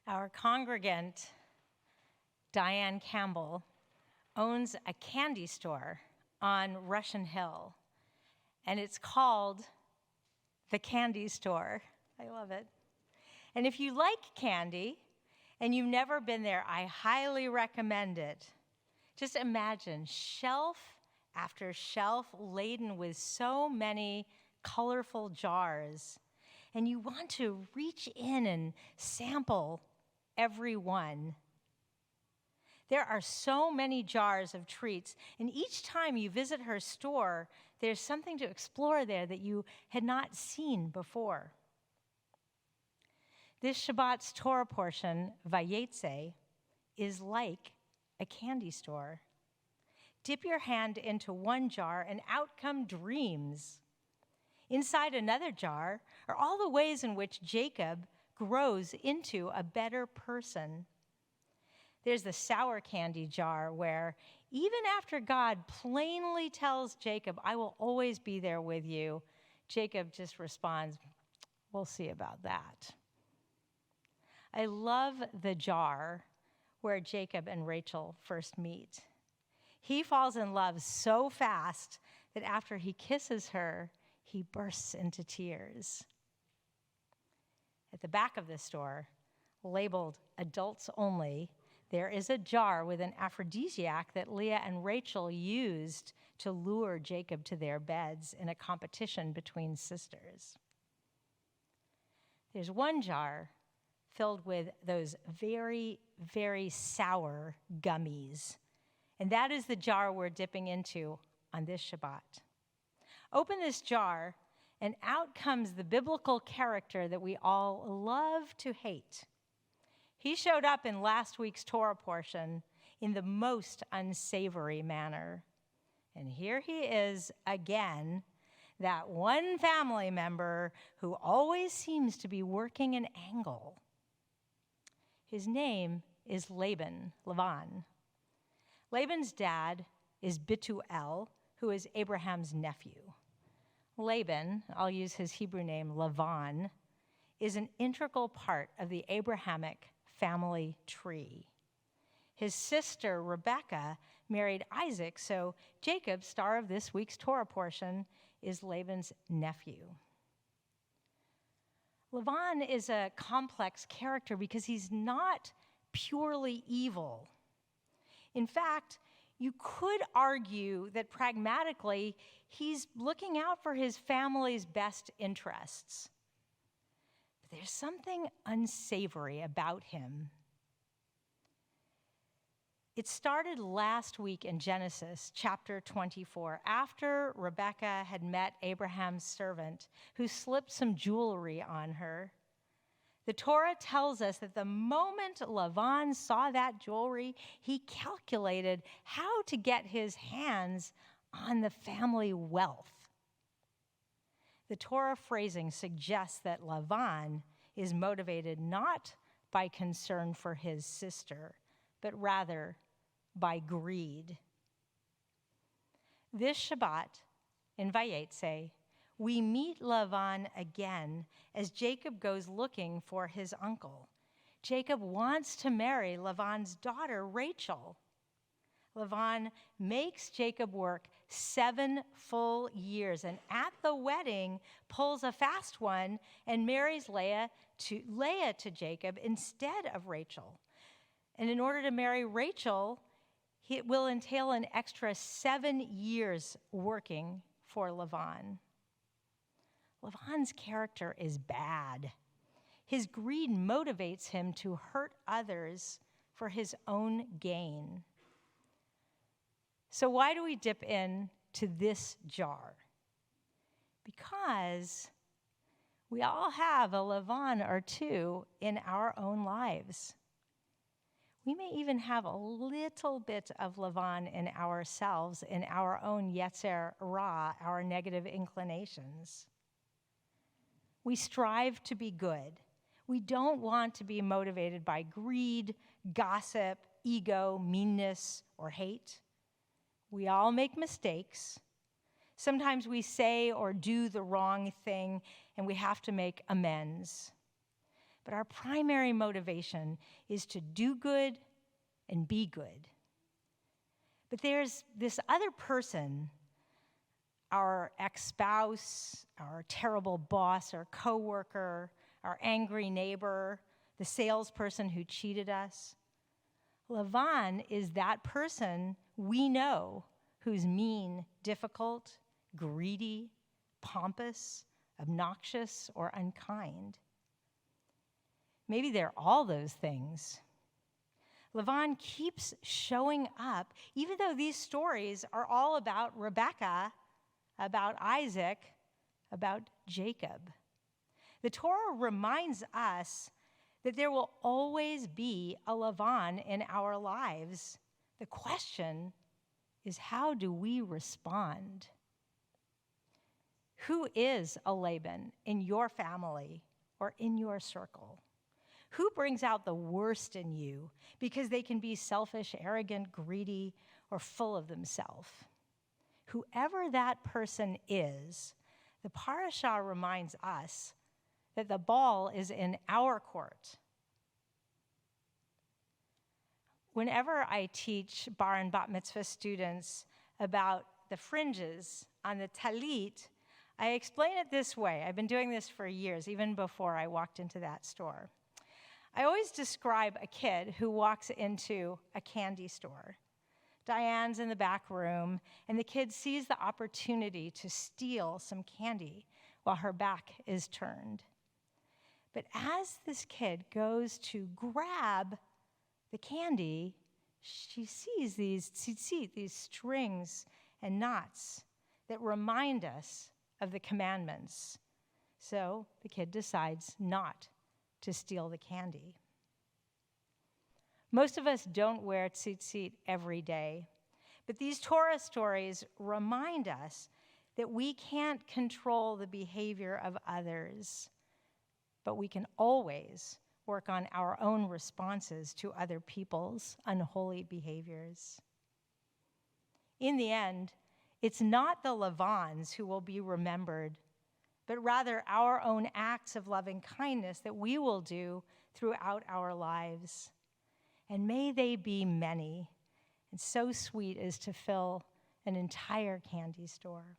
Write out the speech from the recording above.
Our congregant, Diane Campbell, owns a candy store on Russian Hill, and it's called the Candy Store. I love it. And if you like candy and you've never been there, I highly recommend it. Just imagine shelf after shelf laden with so many colorful jars, and you want to reach in and sample every one. There are so many jars of treats, and each time you visit her store, there's something to explore there that you had not seen before. This Shabbat's Torah portion, Vayetze, is like a candy store. Dip your hand into one jar and out come dreams. Inside another jar are all the ways in which Jacob grows into a better person. There's the sour candy jar where even after God plainly tells Jacob, I will always be there with you, Jacob just responds, we'll see about that. I love the jar where Jacob and Rachel first meet. He falls in love so fast that after he kisses her, he bursts into tears. At the back of the store, labeled adults only, there is a jar with an aphrodisiac that Leah and Rachel used to lure Jacob to their beds in a competition between sisters. There's one jar filled with those very, very sour gummies, and that is the jar we're dipping into on this Shabbat. Open this jar, and out comes the biblical character that we all love to hate. He showed up in last week's Torah portion in the most unsavory manner. And here he is again, that one family member who always seems to be working an angle. His name is Lavan. Laban's dad is Bethuel, who is Abraham's nephew. Laban, I'll use his Hebrew name, Lavan, is an integral part of the Abrahamic family tree. His sister, Rebekah, married Isaac, so Jacob, star of this week's Torah portion, is Laban's nephew. Lavan is a complex character because he's not purely evil. In fact, you could argue that pragmatically, he's looking out for his family's best interests. But there's something unsavory about him. It started last week in Genesis chapter 24, after Rebekah had met Abraham's servant, who slipped some jewelry on her. The Torah tells us that the moment Lavan saw that jewelry, he calculated how to get his hands on the family wealth. The Torah phrasing suggests that Lavan is motivated not by concern for his sister, but rather by greed. This Shabbat in Vayetze, we meet Lavan again as Jacob goes looking for his uncle. Jacob wants to marry Lavan's daughter, Rachel. Lavan makes Jacob work 7 full years, and at the wedding pulls a fast one and marries Leah to Jacob instead of Rachel. And in order to marry Rachel, it will entail an extra 7 years working for Lavan. Lavan's character is bad. His greed motivates him to hurt others for his own gain. So why do we dip in to this jar? Because we all have a Lavan or two in our own lives. We may even have a little bit of Lavan in ourselves, in our own Yetzer Ra, our negative inclinations. We strive to be good. We don't want to be motivated by greed, gossip, ego, meanness, or hate. We all make mistakes. Sometimes we say or do the wrong thing, and we have to make amends. but our primary motivation is to do good and be good. But there's this other person, our ex-spouse, our terrible boss, our coworker, our angry neighbor, the salesperson who cheated us. Lavan is that person we know who's mean, difficult, greedy, pompous, obnoxious, or unkind. Maybe they're all those things. Lavan keeps showing up, even though these stories are all about Rebekah, about Isaac, about Jacob. The Torah reminds us that there will always be a Lavan in our lives. The question is, how do we respond? Who is a Laban in your family or in your circle? Who brings out the worst in you because they can be selfish, arrogant, greedy, or full of themselves? Whoever that person is, the parashah reminds us that the ball is in our court. Whenever I teach bar and bat mitzvah students about the fringes on the talit, I explain it this way. I've been doing this for years, even before I walked into that store. I always describe a kid who walks into a candy store. Diane's in the back room, and the kid sees the opportunity to steal some candy while her back is turned. But as this kid goes to grab the candy, she sees these tzitzit, these strings and knots that remind us of the commandments. So the kid decides not to steal the candy. Most of us don't wear tzitzit every day, but these Torah stories remind us that we can't control the behavior of others, but we can always work on our own responses to other people's unholy behaviors. In the end, it's not the Lavans who will be remembered, but rather our own acts of loving kindness that we will do throughout our lives. And may they be many, and so sweet as to fill an entire candy store.